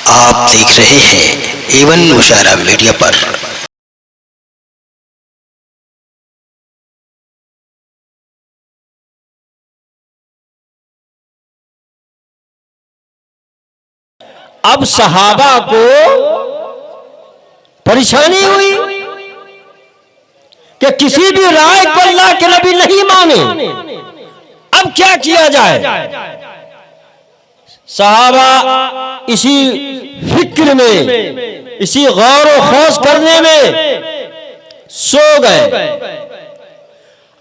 आप देख रहे हैं एवन मुशायरा मीडिया पर। अब सहाबा को परेशानी हुई कि किसी भी राय को अल्लाह के नबी नहीं माने। अब क्या किया जाए? सहाबा इसी फिक्र में, इसी गौर व खौस करने में सो गए।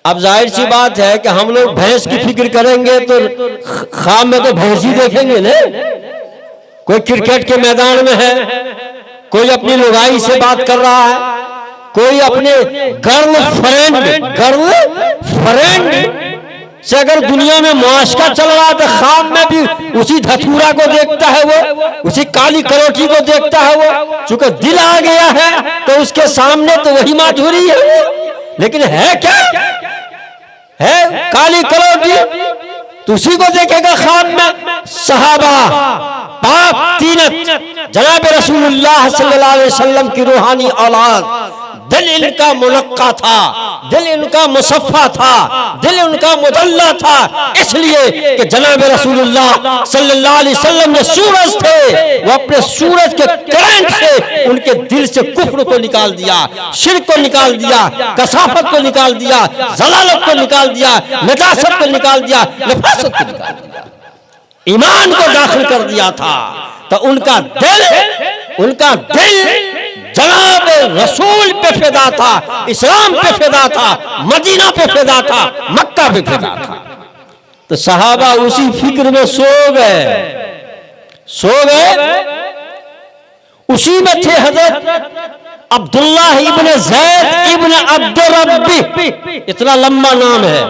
अब जाहिर सी बात है कि हम लोग भैंस की फिक्र करेंगे तो खाम में तो भैंस ही देखेंगे ना। कोई क्रिकेट के मैदान में है, कोई अपनी लुगाई से बात कर रहा है, कोई अपने गर्ल फ्रेंड से अगर दुनिया में मुआशका चल रहा है तो खाम में भी उसी धतूरा को देखता है, वो उसी काली करोटी को देखता है। वो चूंकि दिल आ गया है तो उसके सामने तो वही माधुरी है, लेकिन है क्या? है काली करोटी, तो उसी को देखेगा खाम में। सहाबा पाक तीनत जनाब रसूलुल्लाह सल्लल्लाहु अलैहि वसल्लम की रूहानी औलाद, दिल इनका मुनक्का था, दिल इनका मुसफ़ा था, दिल उनका मुदल्ला था, इसलिए कि जनाब रसूलुल्लाह सल्लल्लाहु अलैहि वसल्लम जो सूरज थे, वो अपने सूरज के करंट से उनके दिल से कुफ्र को निकाल दिया, शिर्क को निकाल दिया, कसाफत को निकाल दिया, ज़लालत को निकाल दिया, नजासत को निकाल दिया, नफासत को निकाल दिया, ईमान को दाखिल कर दिया था। तो उनका दिल जनाब रसूल पे फिदा था, इस्लाम पे फिदा था, मदीना पे फिदा था, मक्का पे फिदा था। तो सहाबा उसी फिक्र में सो गए। उसी में थे हजरत अब्दुल्ला इब्न ज़ैद इब्न अब्दुर रब्बी, इतना लंबा नाम है।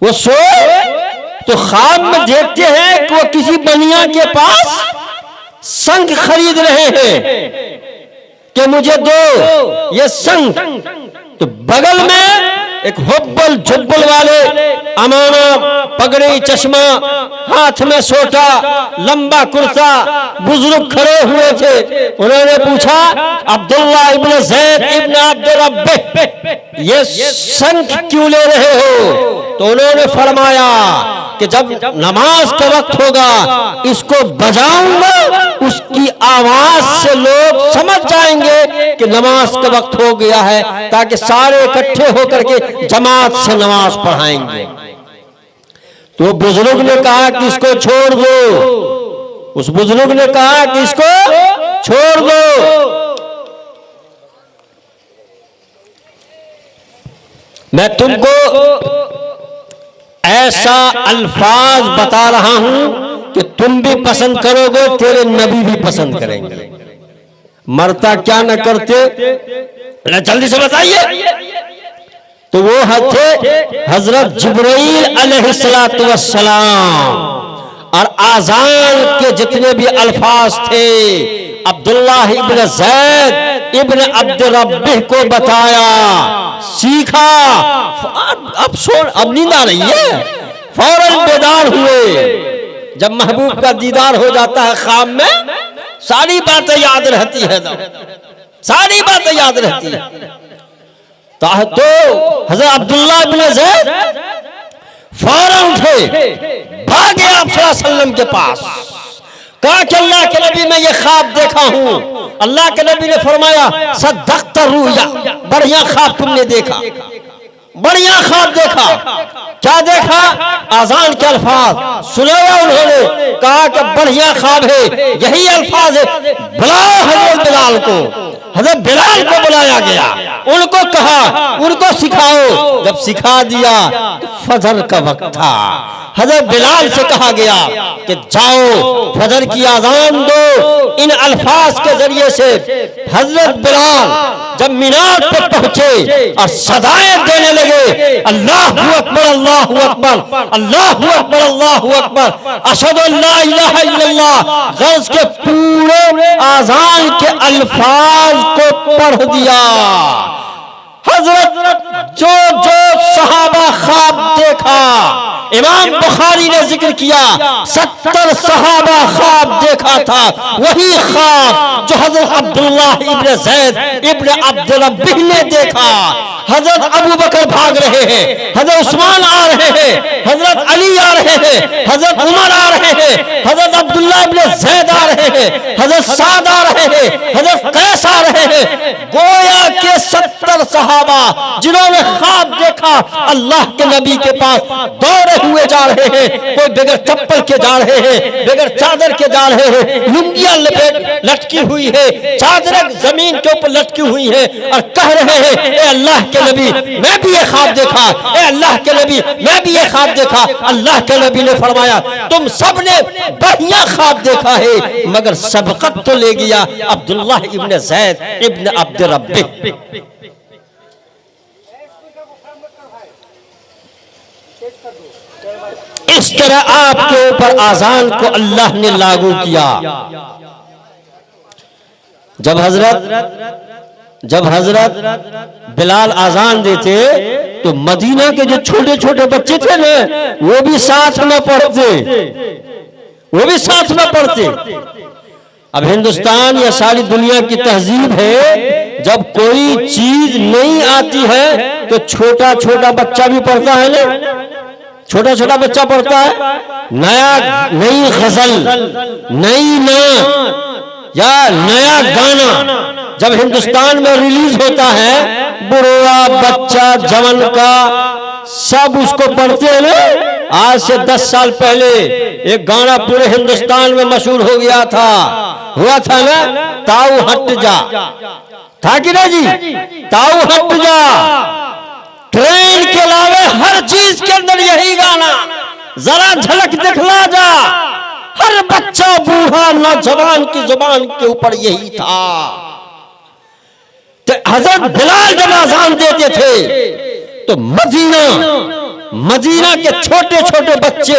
वो सो तो ख्वाब में देखते हैं कि वो किसी बनिया के पास संग खरीद रहे हैं कि मुझे दो ये संग। तो बगल में एक हुब्बल जुब्बल वाले, अमाना, पगड़ी, चश्मा, हाथ में सोटा, लंबा कुर्ता बुजुर्ग खड़े हुए थे। उन्होंने पूछा, अब्दुल्ला इब्न ज़ैद इब्न अब्दुर रब्बी, ये संग क्यों ले रहे हो? तो उन्होंने फरमाया कि जब नमाज का वक्त होगा इसको बजाऊंगा, उसकी आवाज से लोग समझ जाएंगे कि नमाज का वक्त हो गया है, ताकि सारे इकट्ठे होकर के जमात से नमाज पढ़ाएंगे। तो बुजुर्ग ने कहा कि इसको छोड़ दो। उस बुजुर्ग ने कहा कि इसको छोड़ दो। मैं तुमको ऐसा अल्फाज बता रहा हूं कि तुम भी पसंद करोगे, तेरे नबी भी पसंद करेंगे। मरता क्या न करते, जल्दी से बताइए। तो वो थे हजरत जिब्राइल अलैहिस्सलातु वस्सलाम, और आजान के जितने भी अल्फाज थे अब्दुल्ला इब्न ज़ैद इब्न अब्दुर रब्बी को बताया, सीखा। अब नींद आ रही है, फौरन बेदार हुए। जब महबूब का दीदार हो जाता है ख्वाब में, सारी बातें याद रहती है, सारी बातें याद रहती है। तो हज़रत अब्दुल्ला इब्न ज़ैद फौरन उठे, भागे आप सल्लल्लाहु अलैहि वसल्लम के पास, कहा कि अल्लाह के नबी मैं ये ख्वाब देखा हूं। अल्लाह के नबी ने फरमाया, सद्दक़्त रुया, बढ़िया ख्वाब तुमने देखा, बढ़िया ख्वाब देखा। क्या देखा? आजान के अल्फाज सुनाया उन्होंने, कहा कि बढ़िया ख्वाब है, यही अल्फाज है। बुलाओ हजरत बिलाल को। हजरत बिलाल को बुलाया गया, उनको कहा उनको सिखाओ। जब सिखा दिया तो फजर का वक्त था। हजरत बिलाल से कहा गया कि जाओ फजर की आजान दो। इन अल्फाज के जरिए से हजरत बिलाल जब मीनार पर पहुंचे और सदाएं देने लगे, अल्लाहु अकबर, अल्लाहु अकबर, अल्लाहु अकबर, अल्लाहु अकबर, अशहदु अल्ला इलाहा इल्लल्लाह, गर्ज के पूरे आजान के अल्फाज को पढ़ दिया। हजरत जो सहाबा ख्वाब देखा, इमाम बुखारी ने जिक्र किया 70 सहाबा ख्वाब देखा था, वही ख्वाब जो हजरत अब्दुल्लाह इब्न ज़ैद इब्न अब्द रब्बिह ने देखा। हजरत अबू बकर भाग रहे हैं, हजरत उस्मान आ रहे हैं, हजरत अली आ रहे हैं, हजरत उमर आ रहे हैं, हजरत अब्दुल्लाह इब्न ज़ैद आ रहे हैं, हजरत साद आ रहे हैं, हजरत कैस आ रहे हैं। गोया के 70 सहाबा जिन्होंने ख्वाब देखा अल्लाह के नबी के पास दौड़े हुए जा रहे हैं। कोई बगैर चप्पल के जा रहे हैं, बगैर चादर के जा रहे हैं, लुंगियां लपेट लटकी हुई है, चादरें जमीन के ऊपर लटकी हुई है और कह रहे हैं, ए अल्लाह के नबी मैं भी ये ख्वाब देखा, ए अल्लाह के नबी मैं भी ये ख्वाब देखा। अल्लाह के नबी ने फरमाया, तुम सब ने बढ़िया ख्वाब देखा है, मगर सबकत तो ले गया अब्दुल्लाह इब्न ज़ैद इब्न अब्द रब्बिह। इस तरह आपके ऊपर आजान को अल्लाह ने लागू किया। जब हजरत बिलाल आजान देते तो मदीना के जो छोटे छोटे बच्चे थे ना, वो भी साथ में पढ़ते। अब हिंदुस्तान या सारी दुनिया की तहजीब है, जब कोई चीज नहीं आती है तो छोटा छोटा बच्चा भी पढ़ता है ना, छोटा छोटा बच्चा पढ़ता है। नई गजल, नई नात या नया गाना जब हिंदुस्तान में रिलीज होता है, बुढ़वा बच्चा जवान का सब उसको पढ़ते हैं ना। आज से 10 साल पहले एक गाना पूरे हिंदुस्तान में मशहूर हो गया था, हुआ था ना, ताऊ हट जा, था कि ना जी, ताऊ हट जा। ट्रेन के अलावे हर चीज के अंदर यही गाना, जरा झलक दिखला जा। हर बच्चा बूढ़ा नौजवान की जुबान के ऊपर यही था। तो हजरत बिलाल जब आजान देते थे तो मदीना के छोटे छोटे बच्चे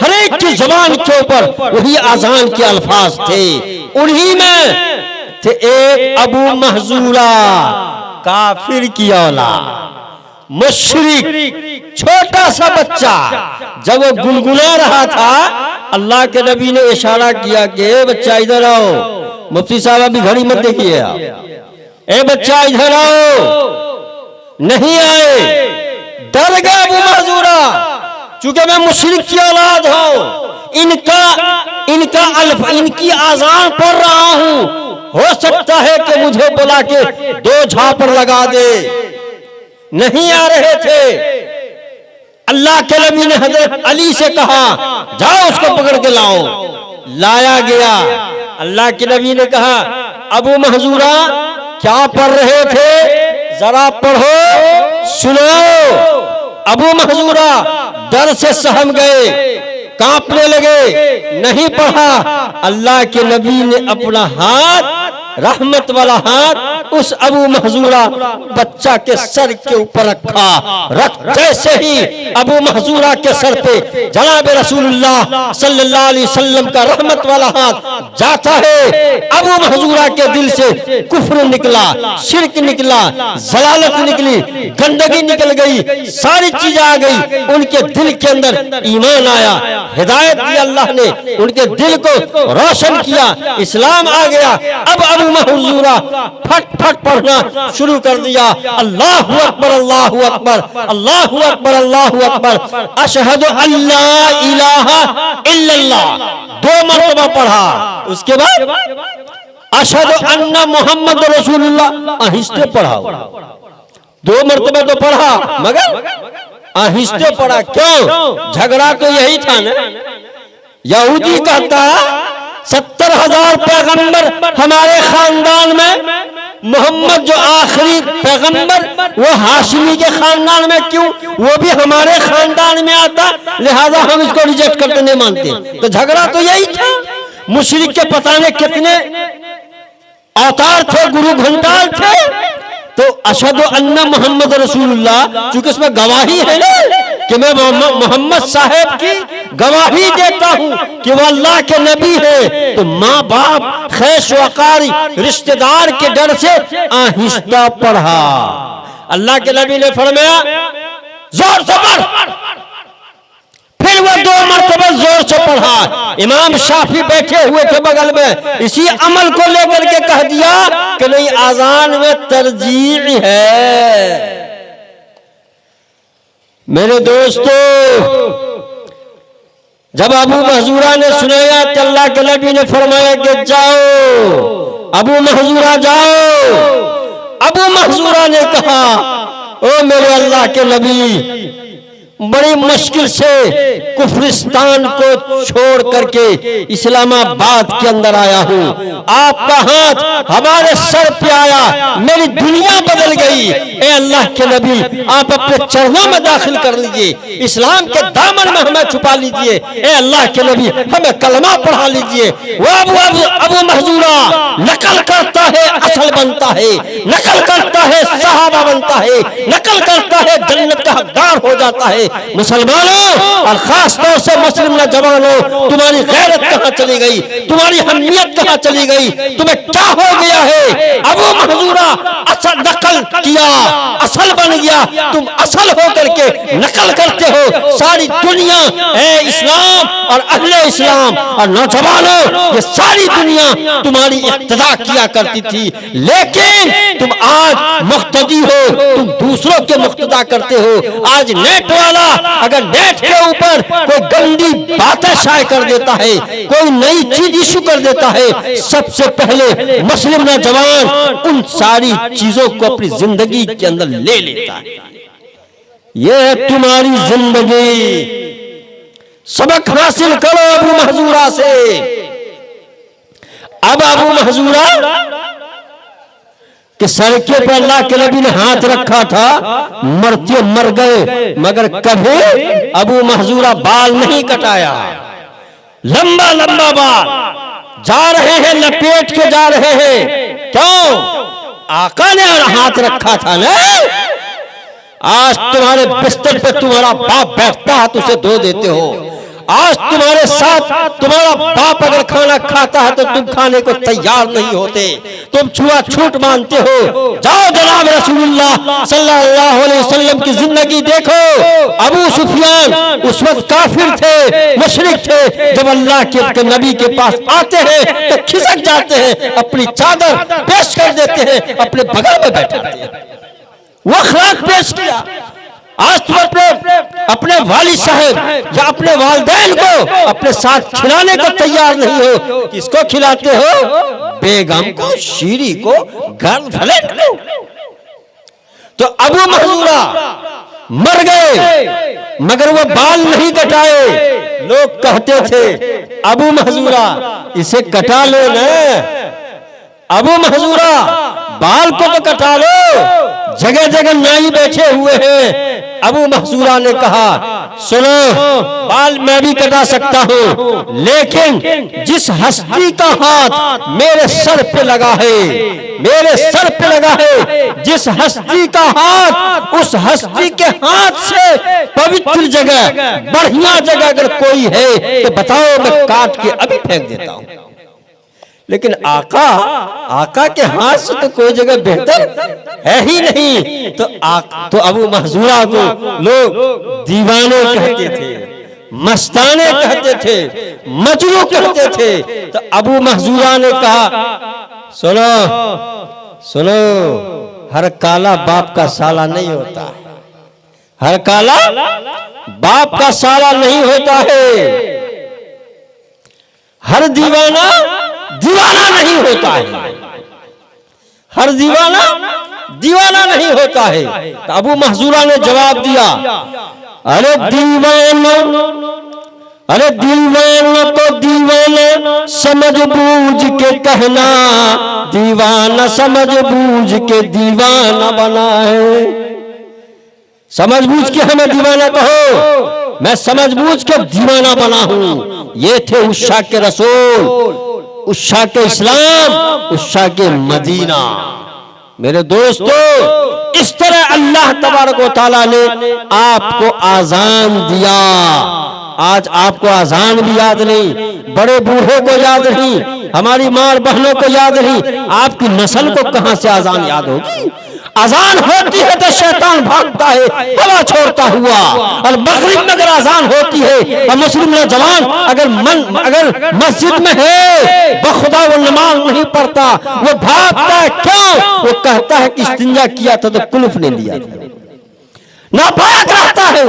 हर एक की जुबान के ऊपर वही आजान के अल्फाज थे। उन्हीं में थे एक अबू महजूरा, काफिर की औलाद, मुशरिक, छोटा सा बच्चा। जब वो गुनगुना रहा था, अल्लाह के नबी ने इशारा किया कि बच्चा इधर आओ। मुफ्ती साहब अभी घड़ी मत देखिए आप, ए बच्चा इधर आओ। नहीं आए, डर गया अबू महजूरा, चूंकि मैं मुशरिक की औलाद हूं, इनकी आजान पढ़ रहा हूं, हो सकता है कि मुझे बुला के 2 झापड़ लगा दे। नहीं आ रहे थे। अल्लाह के नबी ने हजरत अली से कहा, जाओ उसको पकड़ के लाओ। लाया गया। अल्लाह के नबी ने कहा, अबू महजूरा क्या पढ़ रहे थे, जरा पढ़ो सुनाओ। अबू महजूरा डर से सहम गए, कांपने लगे, नहीं पढ़ा। अल्लाह के नबी ने अपना हाथ, रहमत वाला हाथ, उस अबू महजूरा बच्चा के सर के ऊपर रख जैसे ही अबू महजूरा के सर पे जनाब रसूलुल्लाह सल्लल्लाहु अलैहि वसल्लम का रहमत वाला हाथ जाता है, अबू महजूरा के दिल से कुफ्र निकला, शिरक निकला, जलालत निकली, गंदगी निकल गई, सारी चीजें आ गई। उनके दिल के अंदर ईमान आया, हिदायत दी अल्लाह ने, उनके दिल को रोशन किया, इस्लाम आ गया। अब अबू महजूरा फट फट पढ़ना शुरू कर दिया, अल्लाहु अकबर अल्लाहु अकबर अल्लाहु अकबर अल्लाहु अकबर अशहदु अल्ला इलाहा इल्लल्लाह 2 मरतबा पढ़ा। उसके बाद अशहदु अन्ना मुहम्मद रसूलुल्लाह आहिस्ते पढ़ा। 2 मरतबा तो पढ़ा मगर आहिस्ते पढ़ा। क्यों? झगड़ा तो यही था ना। यहूदी कहता 70,000 पैगंबर हमारे खानदान में, मोहम्मद जो आखिरी पैगंबर वो हाशिमी के खानदान में क्यों, वो भी हमारे खानदान में आता, लिहाजा हम इसको रिजेक्ट करके नहीं मानते। तो झगड़ा तो यही था। मुशरिक के पता नहीं कितने अवतार थे, गुरु घंटाल थे। तो अशहदु अन्ना मोहम्मद रसूलुल्लाह, चूंकि इसमें गवाही है ना कि मैं मोहम्मद साहब की गवाही देता हूं कि वो अल्लाह के नबी है, तो माँ बाप खैश वकारी रिश्तेदार के डर से आहिस्ता पढ़ा। अल्लाह के नबी ने फरमाया जोर से पढ़, लेकिन वो 2 मरतबा जोर से पढ़ा। इमाम शाफी बैठे हुए थे बगल में, इसी अमल को लेकर के कह दिया कि नहीं, आजान में तरजीह है। मेरे दोस्तों, जब अबू महजूरा ने सुनाया तो अल्लाह के नबी ने फरमाया कि जाओ अबू महजूरा जाओ। अबू महजूरा ने कहा, ओ मेरे अल्लाह के नबी, बड़ी मुश्किल से कुफरिस्तान को छोड़ करके इस्लामाबाद के अंदर आया हूँ, आपका हाथ हमारे सर पे आया, मेरी दुनिया बदल गई। ए अल्लाह के नबी, आप अपने चरणों में दाखिल कर लीजिए, इस्लाम के दामन में हमें छुपा लीजिए। ए अल्लाह के नबी, हमें कलमा पढ़ा लीजिए। वो अबू महजूरा नकल करता है, असल बनता है, नकल करता है, सहाबा बनता है, नकल करता है, जन्नत का हकदार हो जाता है। मुसलमानों और खास तौर से मुस्लिम नौजवानों, तुम्हारी गैरत कहां चली गई, तुम्हारी हमीयत कहां चली गई, तुम्हें क्या हो गया है? अबू महजूरा असल नकल किया, असल बन गया, तुम असल हो करके नकल करते हो। सारी दुनिया है इस्लाम और अहले इस्लाम और नौजवानों, ये सारी दुनिया तुम्हारी इक्तदा किया करती थी, लेकिन तुम आज मुक्तदी हो, तुम दूसरों के मुक्तदा करते हो। आज नेट वाला अगर नेट के ऊपर कोई गंदी बातें शाये कर देता है, कोई नई चीज इशू कर देता है, सबसे पहले मुस्लिम नौजवान उन सारी चीजों को अपनी जिंदगी के अंदर ले लेता है। यह है तुम्हारी जिंदगी। सबक हासिल करो अबू महजूरा से। अब अबू महजूरा कि सर के ऊपर अल्लाह के नबी ने हाथ रखा था, मरते मर गए, मगर कभी अबू महजूरा बाल नहीं कटाया। लंबा लंबा बाल जा रहे हैं, लपेट के जा रहे हैं। क्यों? आका ने हाथ रखा था ना। आज तुम्हारे बिस्तर पे तुम्हारा बाप बैठता है तो उसे धो देते हो। आज तुम्हारे साथ तुम्हारा बाप अगर खाना खाता है तो तुम खाने को तैयार नहीं होते, तुम छुआछूत मानते हो। जाओ जनाब रसूलुल्लाह सल्लल्लाहु अलैहि वसल्लम की जिंदगी देखो। अबू सुफियान उस वक्त काफिर थे, मुशरिक थे। जब अल्लाह के नबी के पास आते हैं तो खिसक जाते हैं, अपनी चादर पेश कर देते हैं, अपने बगल में बैठाते हैं। वो अखलाक पेश किया। आज तुम अपने वालिद साहब या अपने वालिदैन को अपने साथ खिलाने को तैयार नहीं हो। किसको खिलाते हो? बेगम को, शीरी को, घर भले को। तो अबू महजूरा मर गए मगर वो बाल नहीं कटाए। लोग कहते थे अबू महजूरा इसे कटा लो ना, अबू महजूरा बाल को तो कटा लो। जगह जगह नाई बैठे हुए हैं। अबू महजूरा ने कहा, सुनो, बाल मैं भी कटा सकता हूं, लेकिन जिस हस्ती का हाथ मेरे सर पे लगा है, मेरे सर पे लगा है, जिस हस्ती का हाथ, उस हस्ती के हाथ से पवित्र जगह, बढ़िया जगह अगर कोई है तो बताओ, मैं काट के अभी फेंक देता हूं। लेकिन आका के हाथ से तो कोई जगह बेहतर है ही नहीं। तो अबू महजूरा को लोग दीवाने कहते थे, मस्ताने कहते थे, मजनू कहते थे। तो अबू महजूरा ने कहा, सुनो सुनो, हर काला बाप का साला नहीं होता, हर काला बाप का साला नहीं होता है, हर दीवाना दीवाना नहीं होता है, हर दीवाना दीवाना नहीं होता है। तो अबू महजूरा ने जवाब दिया, अरे दीवाना, अरे दीवाना तो दीवाना समझ बूझ के कहना, दीवाना समझ बूझ के दीवाना बना है। समझ बूझ के हमें दीवाना कहो, मैं समझ बूझ के दीवाना बना हूं। ये थे उस्सा के रसूल, उस्सा के इस्लाम, उस्सा के मदीना। मेरे दोस्तों, इस तरह अल्लाह तबारक व तआला ने आपको आजान दिया। आज आपको आजान भी याद नहीं, बड़े बूढ़ों को याद नहीं, हमारी माँ बहनों को याद नहीं, आपकी नस्ल को कहां से आजान याद होगी? अजान होती है तो शैतान भागता है हवा छोड़ता हुआ, और मगरिब में अगर अजान होती है और मुस्लिम नौजवान अगर मस्जिद में है बखुदा वो नमाज नहीं पढ़ता, वो भागता है। क्यों? वो कहता है कि इस्तिंजा किया था तो कुल्फ ने लिया था, नापाक रहता है,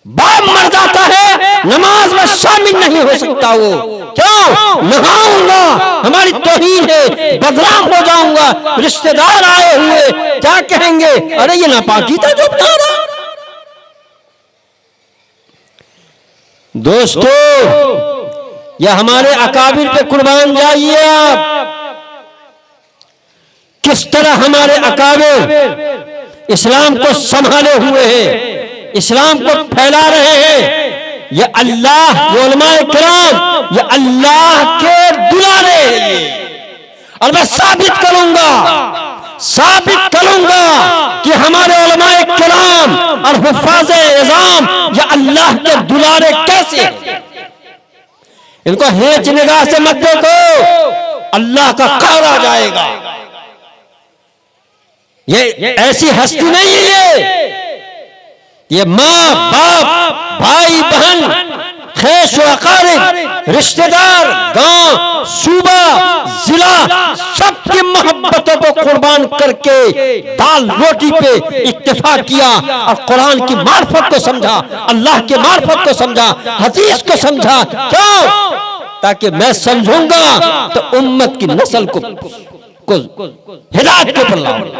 बाप मर जाता है, नमाज में शामिल नहीं हो सकता वो। क्यों? नहाऊंगा, हमारी तौहीन है, बदनाम हो जाऊंगा, रिश्तेदार आए हुए क्या कहेंगे, अरे ये नापाकी था जो बता रहा। दोस्तों, यह हमारे अकाबिर पे कुर्बान जाइए आप, किस तरह हमारे अकाबिर इस्लाम को संभाले हुए हैं, इस्लाम को फैला रहे हैं। ये अल्लाह, ये उलमाए किराम, ये अल्लाह के दुलारे हैं। और मैं साबित करूंगा कि हमारे उलमाए किराम और हुफ्फाज़े इज़ाम ये अल्लाह के दुलारे कैसे हैं। इनको हेच निगाह से मत देखो, अल्लाह का कहर आ जाएगा। ये ऐसी हस्ती नहीं है, ये माँ बाप भाई बहन खैश व अकारिब रिश्तेदार गांव सूबा जिला सबकी मोहब्बतों को कुर्बान करके दाल रोटी पे इत्तेफाक किया और कुरान की मार्फत को समझा, अल्लाह के मार्फत को समझा, हदीस को समझा। क्यों? ताकि मैं समझूंगा तो उम्मत की नस्ल को हिदायत के ऊपर लाऊंगा।